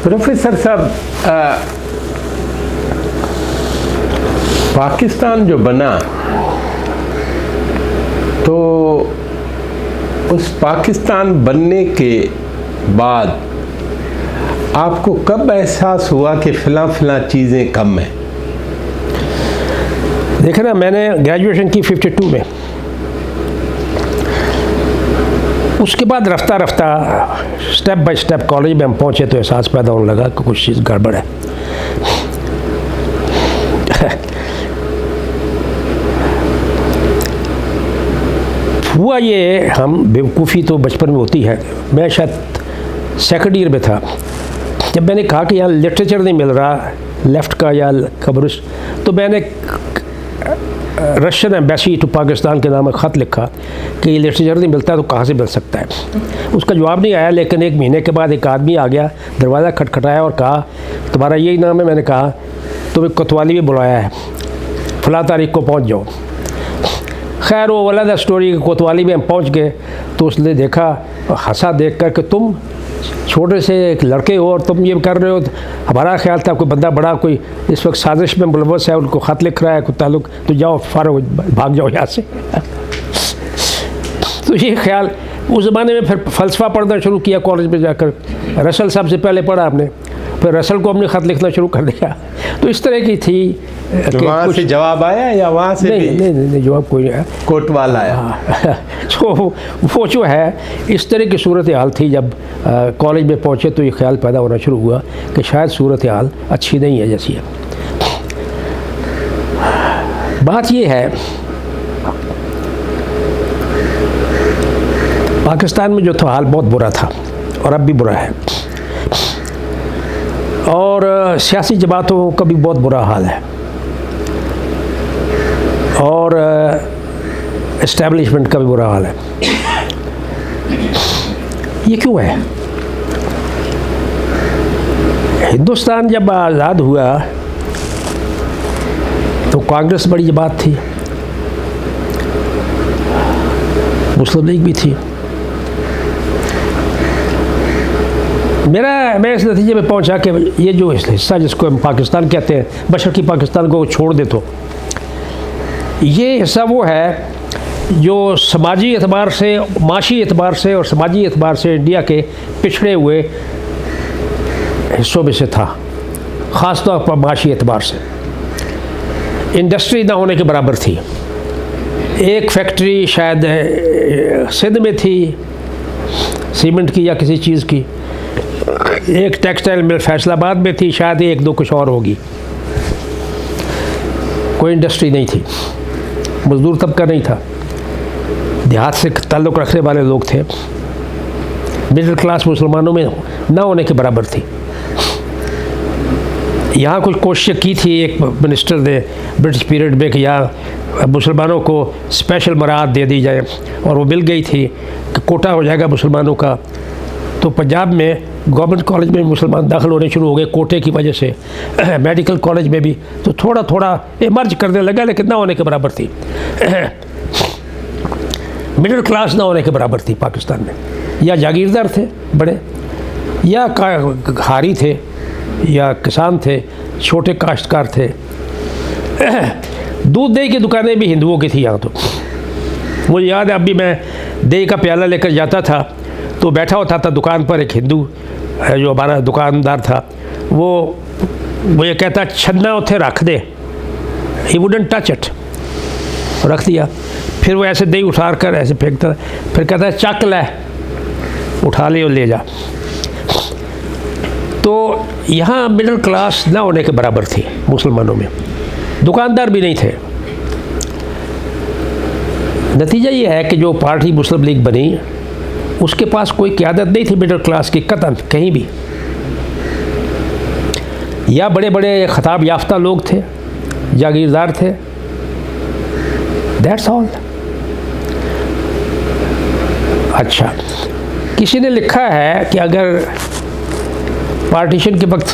Professor साहब, पाकिस्तान जो बना तो उस पाकिस्तान बनने के बाद आपको कब एहसास हुआ कि फ़िलां चीज़ें कम हैं? देखें ना, मैंने ग्रेजुएशन की 52 में, उसके बाद रफ्ता रफ्ता स्टेप बाय स्टेप कॉलेज में हम पहुँचे तो एहसास पैदा होने लगा कि कुछ चीज़ गड़बड़ है। हुआ ये, हम बेवकूफ़ी तो बचपन में होती है। मैं शायद सेकंड ईयर में था जब मैंने कहा कि यहाँ लिटरेचर नहीं मिल रहा लेफ़्ट का या कम्युनिस्ट, तो मैंने रशियन एम्बेसी टू पाकिस्तान के नाम ख़त लिखा कि ये लिटरेचर नहीं मिलता तो कहाँ से मिल सकता है। उसका जवाब नहीं आया, लेकिन एक महीने के बाद एक आदमी आ गया, दरवाज़ा खटखटाया और कहा तुम्हारा यही नाम है? मैंने कहा तुम्हें कोतवाली में बुलाया है, फ़लाँ तारीख को पहुँच जाओ। खैर वो अलग स्टोरी, कोतवाली में हम पहुँच गए तो उसने देखा, हंसा देख कर कि तुम छोटे से एक लड़के हो और तुम ये कर रहे हो। हमारा ख्याल था कोई बंदा बड़ा, कोई इस वक्त साजिश में मुलव्वस है, उनको ख़त लिख रहा है कोई ताल्लुक, तो जाओ फारो भाग जाओ यहाँ से। तो ये ख्याल, उस ज़माने में फिर फ़लसफ़ा पढ़ना शुरू किया कॉलेज में जाकर। रसल साहब से पहले पढ़ा आपने, फिर रसल को हमने ख़त लिखना शुरू कर दिया। तो इस तरह की थी। तो वहाँ से जवाब आया या वहाँ से नहीं, जवाब कोई नहीं आया, कोतवाल आया। तो वो जो है इस तरह की सूरत हाल थी। जब कॉलेज में पहुँचे तो ये ख्याल पैदा होना शुरू हुआ कि शायद सूरत हाल अच्छी नहीं है जैसी है। बात ये है, पाकिस्तान में जो था हाल बहुत बुरा था और अब भी बुरा है, और सियासी जमातों का भी बहुत बुरा हाल है, और एस्टेब्लिशमेंट का भी बुरा हाल है। ये क्यों है? हिंदुस्तान जब आज़ाद हुआ तो कांग्रेस बड़ी जमात थी, मुस्लिम लीग भी थी। मैं इस नतीजे में पहुंचा कि ये जो हिस्सा जिसको हम पाकिस्तान कहते हैं, मशरक़ी पाकिस्तान को छोड़ दे, तो ये हिस्सा वो है जो समाजी एतबार से, माशी एतबार से और समाजी एतबार से इंडिया के पिछड़े हुए हिस्सों में से था। ख़ास तौर पर माशी एतबार से इंडस्ट्री ना होने के बराबर थी। एक फैक्ट्री शायद सिंध में थी सीमेंट की या किसी चीज़ की, एक टेक्सटाइल मिल फैसलाबाद में थी, शायद एक दो कुछ और होगी। कोई इंडस्ट्री नहीं थी, मज़दूर तबका नहीं था, देहात से ताल्लुक़ रखने वाले लोग थे। मिडिल क्लास मुसलमानों में ना होने के बराबर थी। यहाँ कुछ कोशिश की थी एक मिनिस्टर ने ब्रिटिश पीरियड में कि यहाँ मुसलमानों को स्पेशल मराहत दे दी जाए, और वो मिल गई थी कि कोटा हो जाएगा मुसलमानों का। तो पंजाब में गवर्नमेंट कॉलेज में मुसलमान दाखिल होने शुरू हो गए कोटे की वजह से, मेडिकल कॉलेज में भी। तो थोड़ा थोड़ा इमर्ज करने लगा, लेकिन ना होने के बराबर थी। मिडिल क्लास ना होने के बराबर थी पाकिस्तान में। या जागीरदार थे बड़े, या हारी थे, या किसान थे, छोटे काश्तकार थे। दूध दही की दुकानें भी हिंदुओं की थी यहाँ। तो मुझे याद है, अभी मैं दही का प्याला लेकर जाता था तो बैठा होता था दुकान पर एक हिंदू जो हमारा दुकानदार था, वो ये कहता छन्ना उथे रख दे, ही वुडंट टच इट, रख दिया। फिर वो ऐसे दही उठा कर ऐसे फेंकता, फिर कहता है चक ले, उठा ले और ले जा। तो यहाँ मिडिल क्लास ना होने के बराबर थी मुसलमानों में, दुकानदार भी नहीं थे। नतीजा ये है कि जो पार्टी मुस्लिम लीग बनी उसके पास कोई क़यादत नहीं थी मिडिल क्लास की कतन कहीं भी। या बड़े बड़े खताब याफ्ता लोग थे, जागीरदार थे, दैट्स ऑल। अच्छा, किसी ने लिखा है कि अगर पार्टीशन के वक्त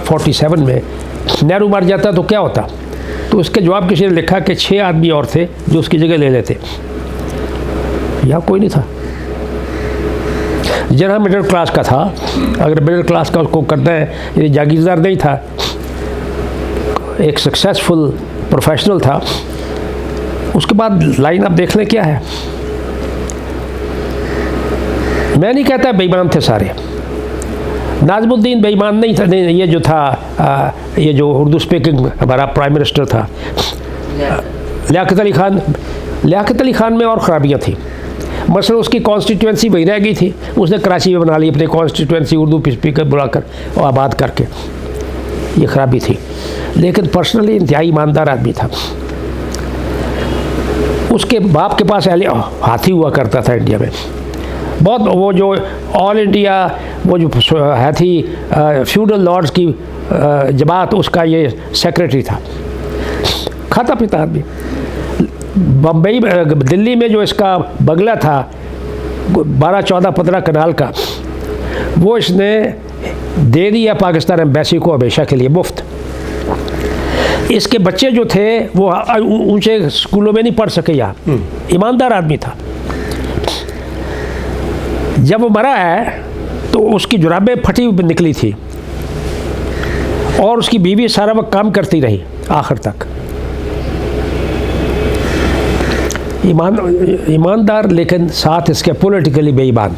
47 में नेहरू मर जाता तो क्या होता, तो उसके जवाब किसी ने लिखा कि 6 आदमी और थे जो उसकी जगह ले लेते। यहाँ कोई नहीं था। जहाँ मिडिल क्लास का था, अगर मिडिल क्लास का उसको करना है, ये जागीरदार नहीं था, एक सक्सेसफुल प्रोफेशनल था, उसके बाद लाइन आप देख लें क्या है। मैं नहीं कहता बेईमान थे सारे, नाज़मुद्दीन बेईमान नहीं था, नहीं, ये जो था ये जो उर्दू स्पीकिंग हमारा प्राइम मिनिस्टर था लियाकत अली ख़ान में और ख़राबियाँ थी। मसलन उसकी कॉन्स्टिट्यूंसी वही रह गई थी, उसने कराची में बना ली अपनी कॉन्स्टिट्यूंसी उर्दू स्पीकर बुलाकर और आबाद करके, ये ख़राबी थी। लेकिन पर्सनली इंतहाई ईमानदार आदमी था। उसके बाप के पास हाथी हुआ करता था इंडिया में बहुत, वो जो ऑल इंडिया वो जो है थी फ्यूडल लॉर्ड्स की जमात, उसका ये सेक्रेटरी था, खाता पीता आदमी। बम्बई दिल्ली में जो इसका बंगला था 12, 14, 15 कनाल का, वो इसने दे दिया पाकिस्तान एम्बेसी को हमेशा के लिए मुफ्त। इसके बच्चे जो थे वो ऊंचे स्कूलों में नहीं पढ़ सके यहाँ, ईमानदार आदमी था। जब वो मरा है तो उसकी जुराबें फटी हुई निकली थी और उसकी बीवी सारा वक्त काम करती रही आखिर तक। ईमानदार लेकिन साथ इसके पॉलिटिकली बेईमान।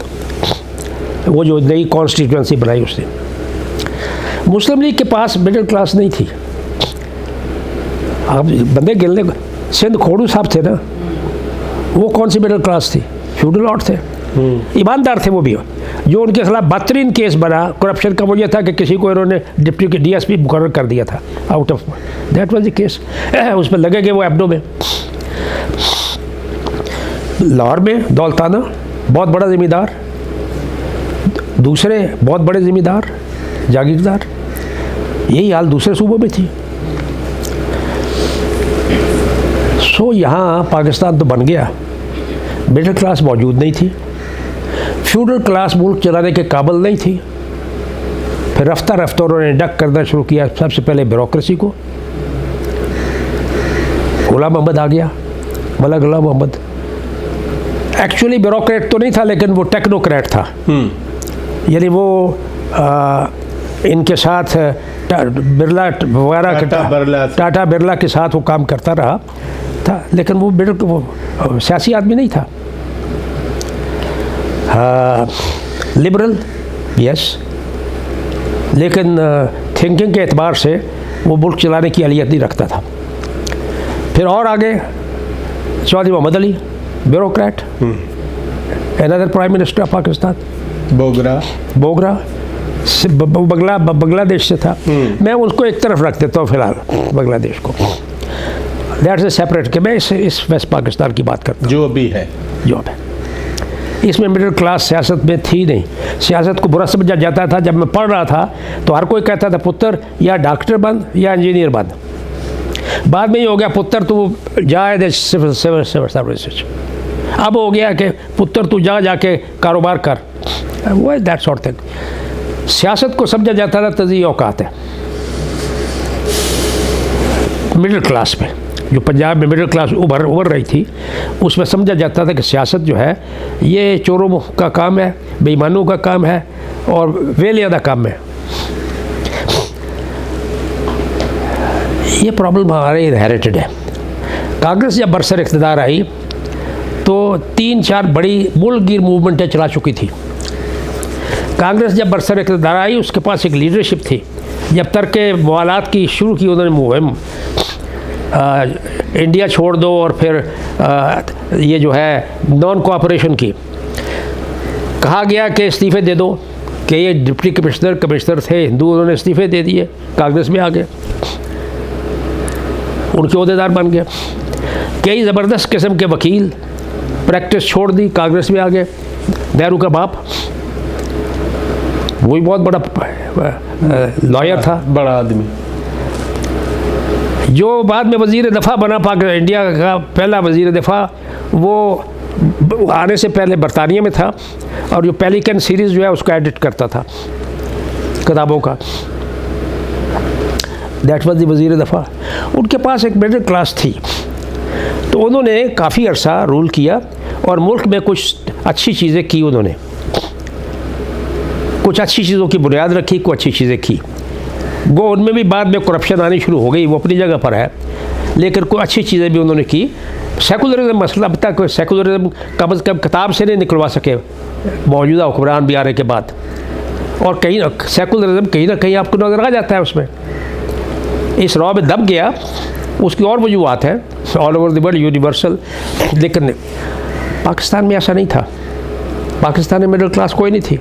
वो जो नई कॉन्स्टिट्यूंसी बनाई उसने, मुस्लिम लीग के पास मिडिल क्लास नहीं थी। आप बंदे गिनने, सिंध खोड़ू साहब थे ना, वो कौन सी मिडिल क्लास थी? फ्यूडल लॉर्ड थे, ईमानदार थे वो भी। जो उनके खिलाफ बदतरीन केस बना करप्शन का वो ये था कि किसी को इन्होंने डिप्टी DSP मुकर्रर कर दिया था out of, that was the case. उसमें लगेंगे वो एबडो में। लाहौर में दौलताना बहुत बड़ा ज़मींदार, दूसरे बहुत बड़े ज़मींदार जागीरदार, यही हाल दूसरे सूबों में थी। सो यहाँ पाकिस्तान तो बन गया, मिडिल क्लास मौजूद नहीं थी, फ्यूडल क्लास मुल्क चलाने के काबिल नहीं थी। फिर रफ्ता रफ्ता उन्होंने इंडक्ट करना शुरू किया सबसे पहले ब्यूरोक्रेसी को। गुलाम मोहम्मद आ गया, मौलाना गुलाम मोहम्मद एक्चुअली ब्यूरोक्रेट तो नहीं था लेकिन वो टेक्नोक्रेट था। यानी वो इनके साथ बिरला वगैरह, टाटा बिरला के साथ वो काम करता रहा था, लेकिन वो सियासी आदमी नहीं था। लिबरल यस, लेकिन थिंकिंग के एतबार से वो मुल्क चलाने की अहलियत नहीं रखता था। फिर और आगे Chaudhry Mohammad Ali, bureaucrat, another prime minister of Pakistan. Bogra Bangladesh से था। मैं उसको एक तरफ रख देता हूँ फिलहाल, बांग्लादेश को, दैट्स ए सेपरेट। कि मैं इस वेस्ट पाकिस्तान की बात करता हूँ जो अभी है, इसमें मिडिल क्लास सियासत में थी नहीं। सियासत को बुरा समझा जाता था। जब मैं पढ़ रहा था तो हर कोई कहता था पुत्र या डॉक्टर बन या इंजीनियर बन। बाद में ही हो गया पुत्र तू जा सिविल सर्विस। अब हो गया कि पुत्र तू जाके कारोबार कर, वो दैट सॉर्ट थिंग। सियासत को समझा जाता था तज़ीय औकात है। मिडिल क्लास में, जो पंजाब में मिडिल क्लास उभर रही थी, उसमें समझा जाता था कि सियासत जो है ये चोरों का काम है, बेईमानों का काम है और वेलिया का काम है। ये प्रॉब्लम हमारे इनहेरिटेड है। कांग्रेस जब बरसर इख्तिदार आई तो 3-4 बड़ी मुल्कगीर मूवमेंटें चला चुकी थी। कांग्रेस जब बरसर इख्तिदार आई उसके पास एक लीडरशिप थी। जब तक मवालात की शुरू की उन्होंने मुहिम, इंडिया छोड़ दो और फिर ये जो है नॉन कोऑपरेशन की, कहा गया कि इस्तीफ़े दे दो, कि ये डिप्टी कमिश्नर थे हिंदू, उन्होंने इस्तीफ़े दे दिए, कांग्रेस में आ गए, उनके ओहदेदार बन गए। कई ज़बरदस्त किस्म के वकील प्रैक्टिस छोड़ दी, कांग्रेस में आ गए। नेहरू का बाप वही बहुत बड़ा लॉयर था, बड़ा आदमी, जो बाद में वज़ीर दफ़ा बना, इंडिया का पहला वज़ीर दफ़ा। वो आने से पहले बरतानिया में था और जो पेलिकन सीरीज़ जो है उसको एडिट करता था किताबों का। दैट वाज द वज़ीर दफ़ा। उनके पास एक मिडिल क्लास थी, तो उन्होंने काफ़ी अरसा रूल किया और मुल्क में कुछ अच्छी चीज़ें की उन्होंने। कुछ अच्छी चीज़ों की बुनियाद रखी, कुछ अच्छी चीज़ें की। वो उनमें भी बाद में करप्शन आनी शुरू हो गई, वो अपनी जगह पर है, लेकिन कुछ अच्छी चीज़ें भी उन्होंने की। सेकुलरिज्म मसला अब तक सेकुलरिज्म कम से कम किताब से नहीं निकलवा सके मौजूदा हुक्मरान भी आने के बाद, और कहीं सेकुलरिज्म कहीं ना कहीं आपको नजर आ जाता है उसमें। इस रॉ में दब गया, उसकी और वजूहत है, all over the world universal, लेकिन पाकिस्तान में ऐसा नहीं था। पाकिस्तान में मिडिल क्लास कोई नहीं थी।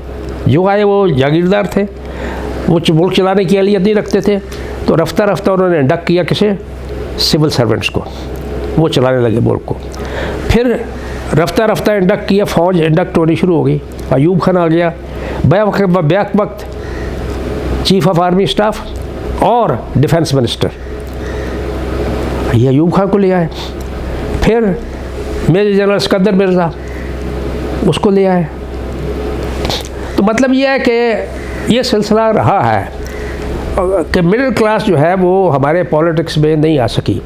जो आए वो जागीरदार थे, वो मुल्क चलाने की अहलियत नहीं रखते थे, तो रफ्ता रफ्ता उन्होंने इंडक्ट किया किसे, सिविल सर्वेंट्स को, वो चलाने लगे मुल्क को। फिर रफ्ता रफ्ता इंडक्ट किया, फ़ौज इंडक्ट होनी शुरू हो गई। अयूब खान आ गया, बैक वक्त चीफ ऑफ आर्मी स्टाफ और डिफेंस मिनिस्टर, ये अयूब खान को ले आए। फिर मेजर जनरल सिकंदर मिर्ज़ा, उसको ले आए। तो मतलब ये है कि ये सिलसिला रहा है कि मिडिल क्लास जो है वो हमारे पॉलिटिक्स में नहीं आ सकी।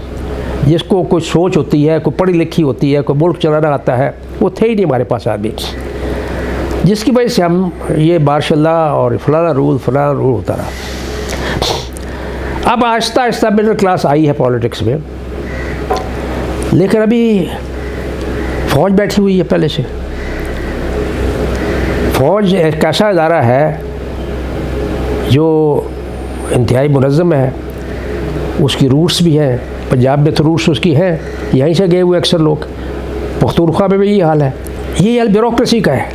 जिसको कोई सोच होती है, कोई पढ़ी लिखी होती है, कोई मुल्क चलाना आता है, वो थे ही नहीं हमारे पास आदमी, जिसकी वजह से हम ये मार्शल लॉ और फलाना रूल होता रहा। अब आहिस्ता आहिस्ता मिडिल क्लास आई है पॉलिटिक्स में, लेकिन अभी फ़ौज बैठी हुई है पहले से। फ़ौज एक ऐसा इदारा है जो इंतहाई मुनज़्ज़म है, उसकी रूट्स भी हैं। पंजाब में तो रूट्स उसकी हैं, यहीं से गए हुए अक्सर लोग। पख्तूनख्वा में भी यही हाल है। ये हाल ब्यूरोक्रेसी का है।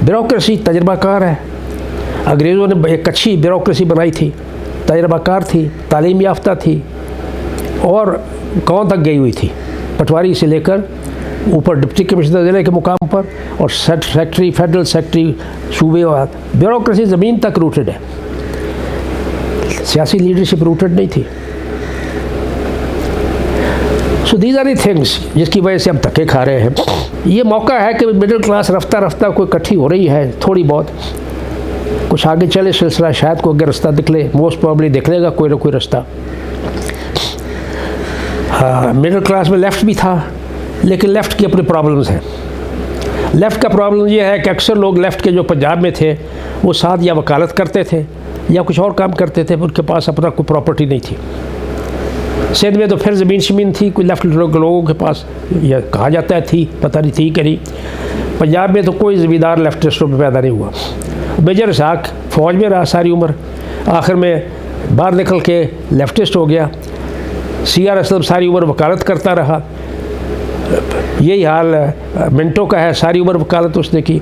ब्यूरोक्रेसी तजर्बाकार है। अंग्रेज़ों ने एक अच्छी ब्यूरोक्रेसी बनाई थी, तजर्बाकार थी, तालीम याफ्ता थी, और गाँव तक गई हुई थी, पटवारी से लेकर ऊपर डिप्टी कमिश्नर ज़िले के मुकाम पर, और सेक्रेटरी, फेडरल सेक्रेटरी, सूबे, और ब्यूरोक्रेसी ज़मीन तक रूटेड है। सियासी लीडरशिप रूटेड नहीं थी। So these are the things जिसकी वजह से हम धक्के खा रहे हैं। ये मौका है कि मिडिल क्लास रफ्ता रफ्ता कोई इकट्ठी हो रही है, थोड़ी बहुत कुछ आगे चले सिलसिला, शायद कोई अगर रास्ता निकले, मोस्ट प्रॉब्ली निकलेगा कोई ना कोई रास्ता। हाँ, मिडिल क्लास में लेफ़्ट भी था, लेकिन लेफ़्ट की अपनी प्रॉब्लम्स हैं। लेफ़्ट का प्रॉब्लम ये है कि अक्सर लोग लेफ़्ट के जो पंजाब में थे वो साथ या वकालत करते थे या कुछ और काम करते थे, उनके पास अपना कोई प्रॉपर्टी नहीं थी। सिंध में तो फिर ज़मीन शमीन थी कोई लेफ़्ट लोगों के पास, या कहा जाता है थी, पता नहीं थी कि नहीं। पंजाब में तो कोई ज़मींदार लेफ्टिस्टों में पैदा नहीं हुआ। मेजर इसहाक फ़ौज में रहा सारी उम्र, आखिर में बाहर निकल के लेफ्टिस्ट हो गया। CR असलम सारी उम्र वकालत करता रहा। यही हाल मिंटो का है, सारी उम्र वकालत उसने की।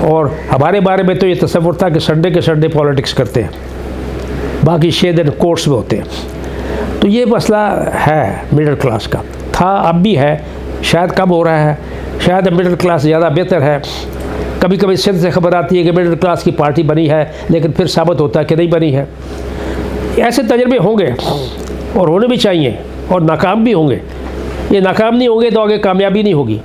और हमारे बारे में तो ये तसव्वुर था कि संडे के संडे पॉलिटिक्स करते हैं, बाकी 6 दिन कोर्ट्स में होते हैं। तो ये मसला है मिडिल क्लास का, था, अब भी है, शायद कम हो रहा है, शायद मिडिल क्लास ज़्यादा बेहतर है। कभी कभी सिंध से खबर आती है कि मिडिल क्लास की पार्टी बनी है, लेकिन फिर साबित होता है कि नहीं बनी है। ऐसे तजर्बे होंगे और होने भी चाहिए, और नाकाम भी होंगे। ये नाकाम नहीं होंगे तो आगे कामयाबी नहीं होगी।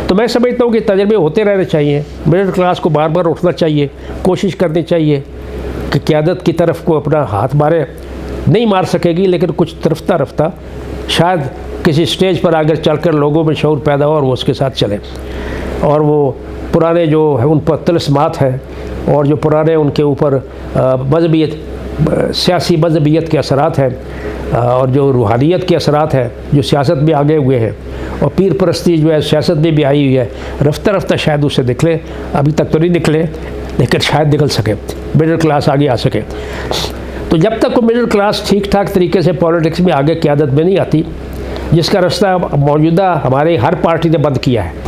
तो मैं समझता हूँ कि तजर्बे होते रहने चाहिए। मिडिल क्लास को बार बार उठना चाहिए, कोशिश करनी चाहिए कि क़यादत की तरफ को अपना हाथ मारे। नहीं मार सकेगी, लेकिन कुछ रफ्ता रफ्ता शायद किसी स्टेज पर आकर चलकर लोगों में शऊर पैदा हो और वो उसके साथ चले। और वो पुराने जो है उन पर तिलस्मात है, और जो पुराने उनके ऊपर मजहबियत, सियासी मजहबियत के असरात हैं, और जो रूहानियत के असरात हैं जो सियासत में आगे हुए हैं, और पीर परस्ती जो है सियासत में भी आई हुई है, रफ्ता रफ्ता शायद उससे निकले। अभी तक तो नहीं निकले, लेकिन शायद निकल सके, मिडिल क्लास आगे आ सके। तो जब तक वो मिडिल क्लास ठीक ठाक तरीके से पॉलिटिक्स में आगे क़यादत में नहीं आती, जिसका रास्ता मौजूदा हमारे हर पार्टी ने बंद किया है,